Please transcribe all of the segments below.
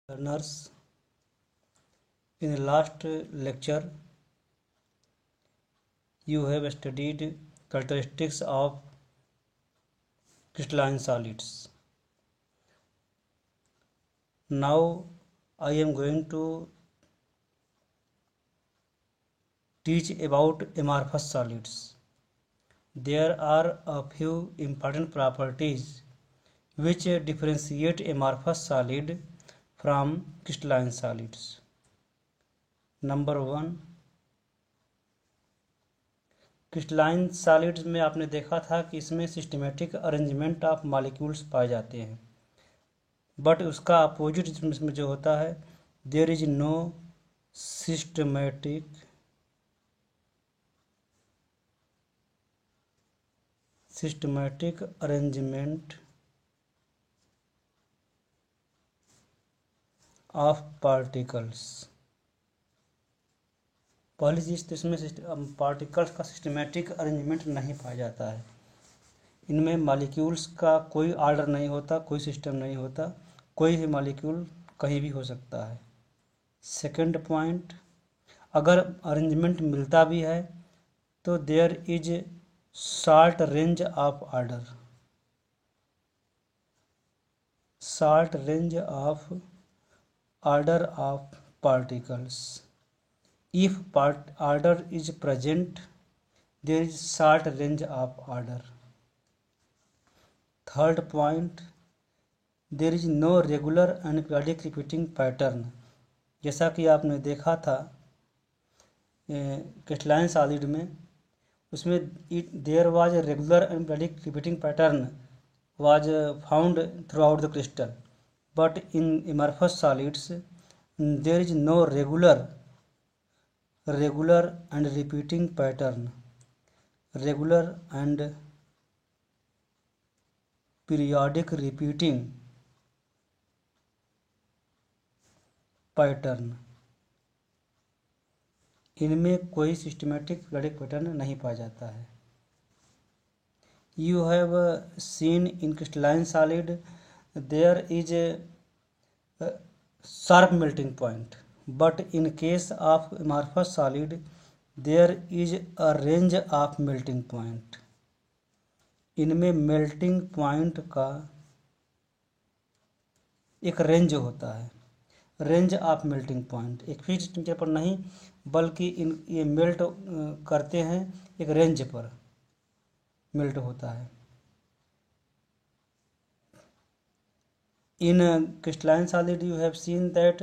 Learners, in the last lecture you have studied characteristics of crystalline solids. Now I am going to teach about amorphous solids. There are a few important properties which differentiate amorphous solid from crystalline solids. Number 1, crystalline solids में आपने देखा था कि इसमें systematic arrangement of molecules पाए जाते हैं, but उसका अपोजिट इसमें जो होता है, there is no systematic arrangement of particles. पहली चीज तो इसमें पार्टिकल्स का सिस्टमेटिक अरेंजमेंट नहीं पाया जाता है। इनमें मॉलिक्यूल्स का कोई ऑर्डर नहीं होता, कोई सिस्टम नहीं होता, कोई भी मॉलिक्यूल कहीं भी हो सकता है। सेकंड पॉइंट, अगर अरेंजमेंट मिलता भी है तो there is short range of order of particles. If order is present, there is short range of order. Third point, there is no regular and periodic repeating pattern. जैसा कि आपने देखा था क्रिस्टलाइन सॉलिड में, उसमें there was a regular and periodic repeating pattern was found throughout the crystal, but in amorphous solids there is no regular and repeating pattern. Regular and periodic repeating pattern, इनमें कोई systematic periodic pattern नहीं पाया जाता है। You have seen in crystalline solid there is a sharp melting point, but in case of amorphous solid there is a range of melting point. इनमें melting point का एक range होता है, range of melting point, एक fix temperature पर नहीं, बल्कि ये मेल्ट करते हैं एक रेंज पर मेल्ट होता है। In crystalline solid you have seen that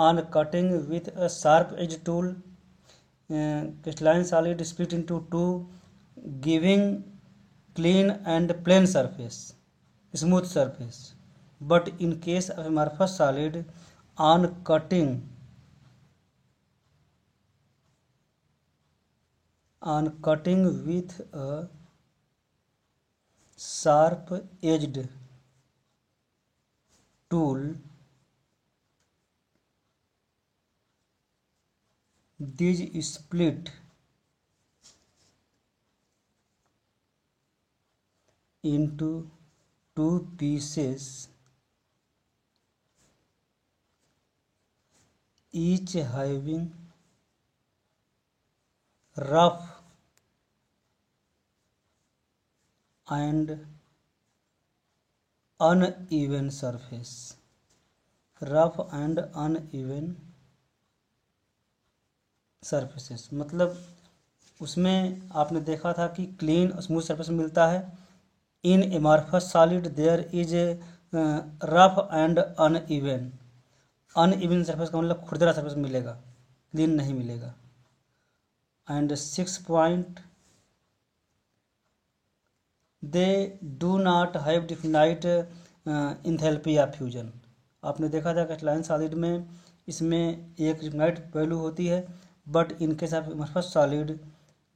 on cutting with a sharp edge tool, crystalline solid split into two, giving clean and plain surface, smooth surface. But in case of amorphous solid, on cutting with a sharp edged tool, these split into two pieces, each having rough and uneven surface. Rough and uneven surfaces, मतलब उसमें आपने देखा था कि clean और smooth surface मिलता है। In amorphous solid there is rough and uneven surface का मतलब खुरदरा सरफेस मिलेगा, क्लीन नहीं मिलेगा। And 6 point, they do not have defined enthalpy of fusion. आपने देखा था क्रिस्टलाइन सॉलिड में इसमें एक डिफाइंड वैल्यू होती है, but in case of amorphous solid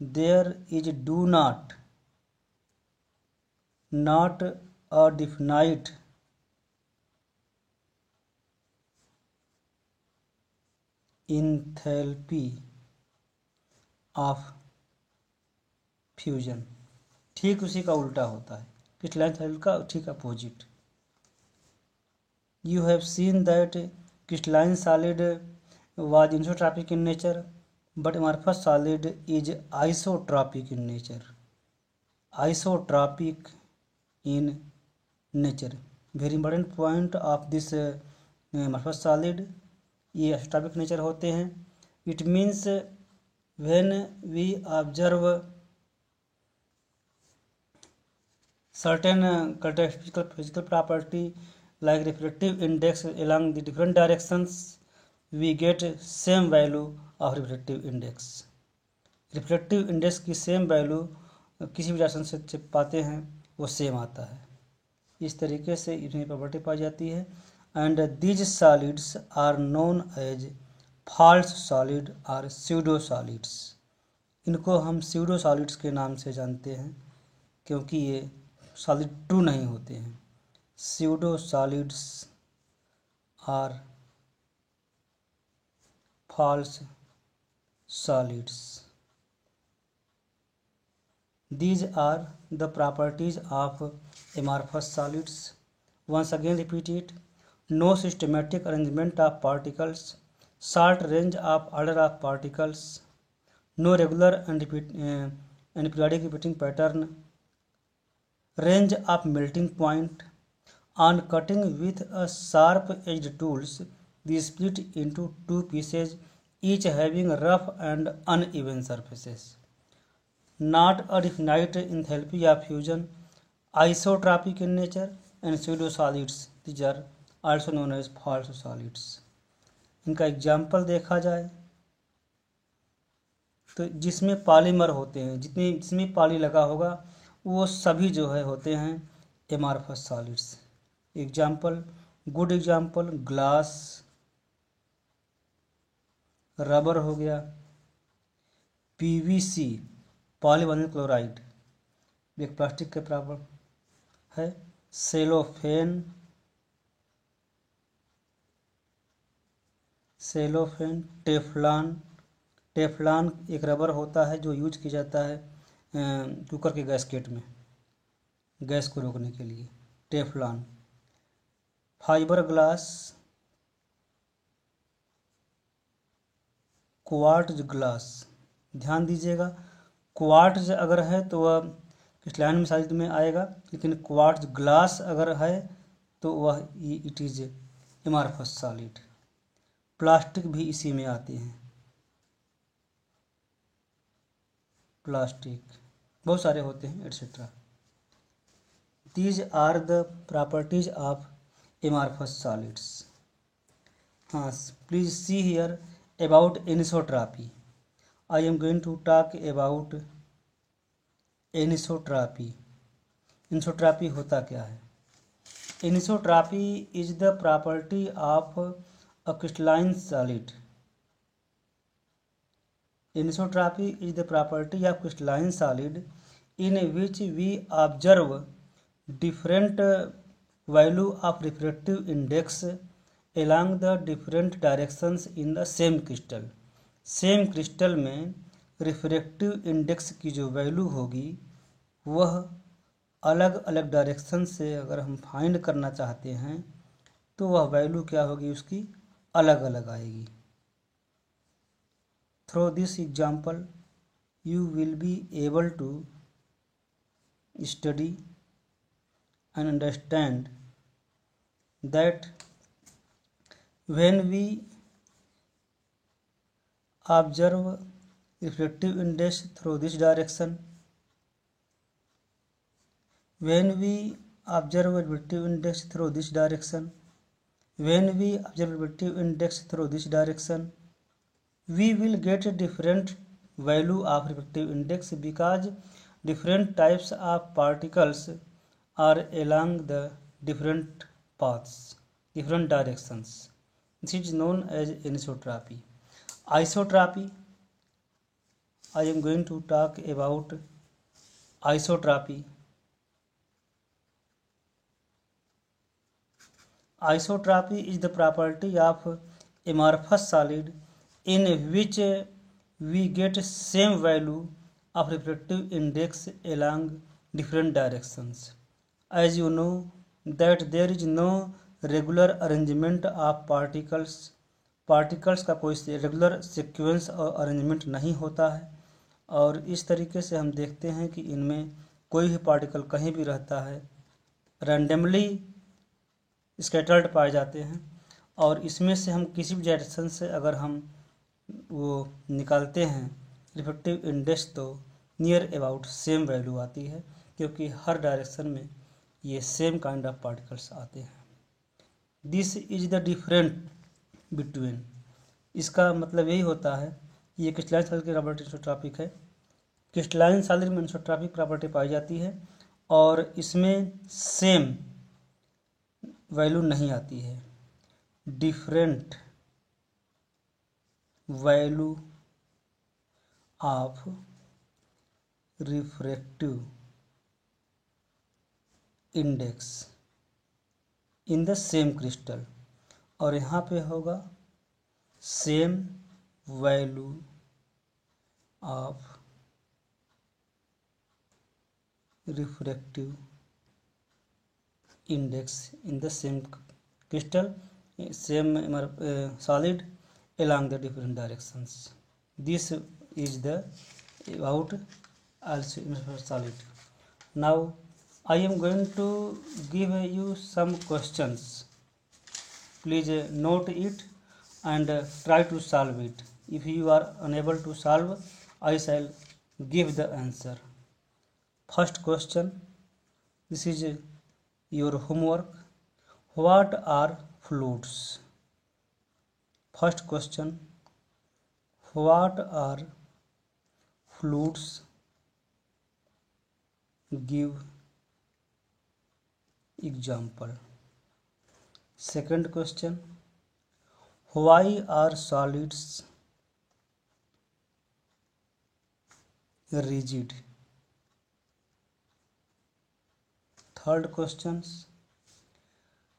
there is do not a defined enthalpy of fusion. ठीक उसी का उल्टा होता है, क्रिस्टलाइन सॉलिड का ठीक opposite. You have seen that crystalline solid was isotropic in nature, but amorphous solid is isotropic in nature. Isotropic in nature. Very important point of this amorphous solid, ये isotropic nature होते हैं. It means when we observe certain characteristical physical property like refractive index along the different directions, we get same value of refractive index. Reflective index की same value किसी भी direction से पाते हैं वो सेम आता है. इस तरीके से इतनी प्रॉपर्टी पाई जाती है. And these solids are known as false solid और स्यूडो सॉलिड्स. इनको हम स्यूडो सॉलिड्स के नाम से जानते हैं क्योंकि ये सॉलिड ट्रू नहीं होते हैं. Pseudo solids are false solids. These are the properties of amorphous solids. Once again repeat it. No systematic arrangement of particles, short range of order of particles, no regular and periodic repeating pattern, range of melting point. On cutting with a sharp edged tools, they split into two pieces, each having rough and uneven surfaces. Not a definite enthalpy of fusion, isotropic in nature, and pseudo solids. These are also known as false solids. इनका example देखा जाए तो जिसमें polymer होते हैं, जिसमें poly लगा होगा वो सभी जो है होते हैं amorphous solids. Example, good example glass, rubber हो गया, पीवीसी पॉलीविनाइल क्लोराइड एक प्लास्टिक के बराबर है, सेलोफेन, टेफ्लॉन एक रबर होता है जो यूज किया जाता है कुकर के गैसकेट में गैस को रोकने के लिए. Teflon. Fibre glass, quartz glass. ध्यान दीजिएगा, क्वार्ट्ज अगर है तो वह क्रिस्टलाइन सॉलिड में आएगा, लेकिन क्वार्ट्ज ग्लास अगर है तो वह it is amorphous solid. Plastic भी इसी में आते हैं. प्लास्टिक बहुत सारे होते हैं etcetera. These are the properties of amorphous solids. हाँ, please see here about anisotropy. I am going to talk about anisotropy. Anisotropy होता क्या है? Anisotropy is the property of a crystalline solid. Anisotropy is the property of crystalline solid in which we observe different value of refractive index along the different directions in the same crystal. Same crystal में refractive index की जो value होगी वह अलग अलग direction से अगर हम फाइंड करना चाहते हैं तो वह वैल्यू क्या होगी, उसकी अलग अलग आएगी. Through this example you will be able to study and understand that when we observe refractive index through this direction, when we observe refractive index through this direction, when we observe refractive index through this direction, we will get a different value of refractive index because different types of particles are along the different paths, different directions. This is known as anisotropy. Isotropy, I am going to talk about isotropy. Isotropy is the property of amorphous solid in which we get same value of refractive index along different directions. As you know that there is no regular arrangement of particles का कोई regular sequence और arrangement नहीं होता है, और इस तरीके से हम देखते हैं कि इनमें कोई भी पार्टिकल कहीं भी रहता है, रैंडमली स्कैटर्ड पाए जाते हैं, और इसमें से हम किसी भी डायरेक्शन से अगर हम वो निकालते हैं रिफ्रैक्टिव इंडेक्स तो नियर अबाउट सेम वैल्यू आती है, क्योंकि हर डायरेक्शन में ये सेम काइंड ऑफ पार्टिकल्स आते हैं। This is the different between, इसका मतलब यही होता है कि ये क्रिस्टलाइन सॉलिड की प्रॉपर्टी आइसोट्रॉपिक है। क्रिस्टलाइन सॉलिड में आइसोट्रॉपिक प्रॉपर्टी पाई जाती है और इसमें सेम वैल्यू नहीं आती है, different value of refractive index in the same crystal, और यहाँ पे होगा same value of refractive index in the same crystal, same solid along the different directions. This is the about also solid. Now I am going to give you some questions. Please note it and try to solve it. If you are unable to solve, I shall give the answer. First question, this is your homework. What are fluids? First question, what are fluids? Give example. Second question, why are solids rigid? Third question,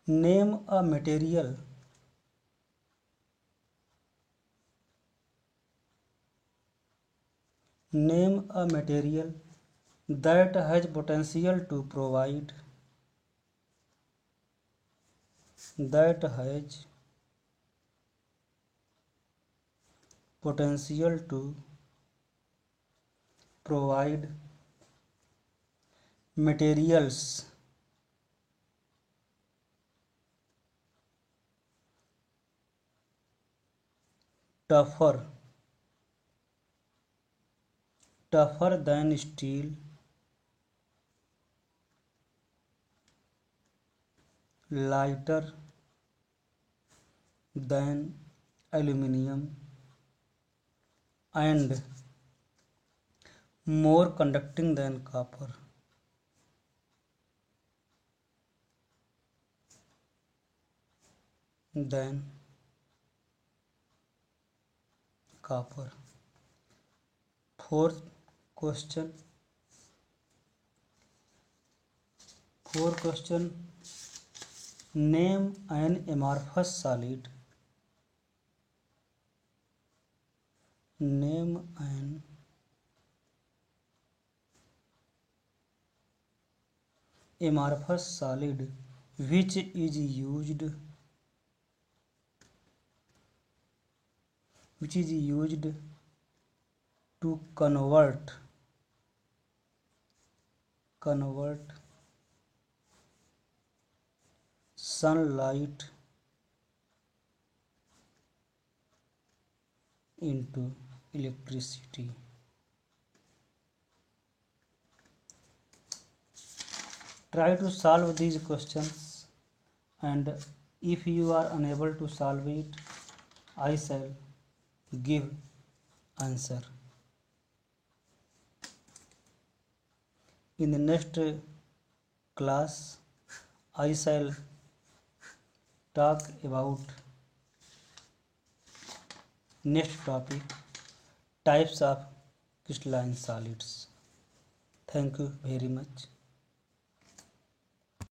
name a material that has potential to provide materials tougher than steel, lighter than aluminum, and more conducting than copper. Fourth question, name an amorphous solid. Name an amorphous solid which is used to convert sunlight into electricity. Try to solve these questions, and if you are unable to solve it, I shall give answer. In the next class, I shall talk about next topic, types of crystalline solids. Thank you very much.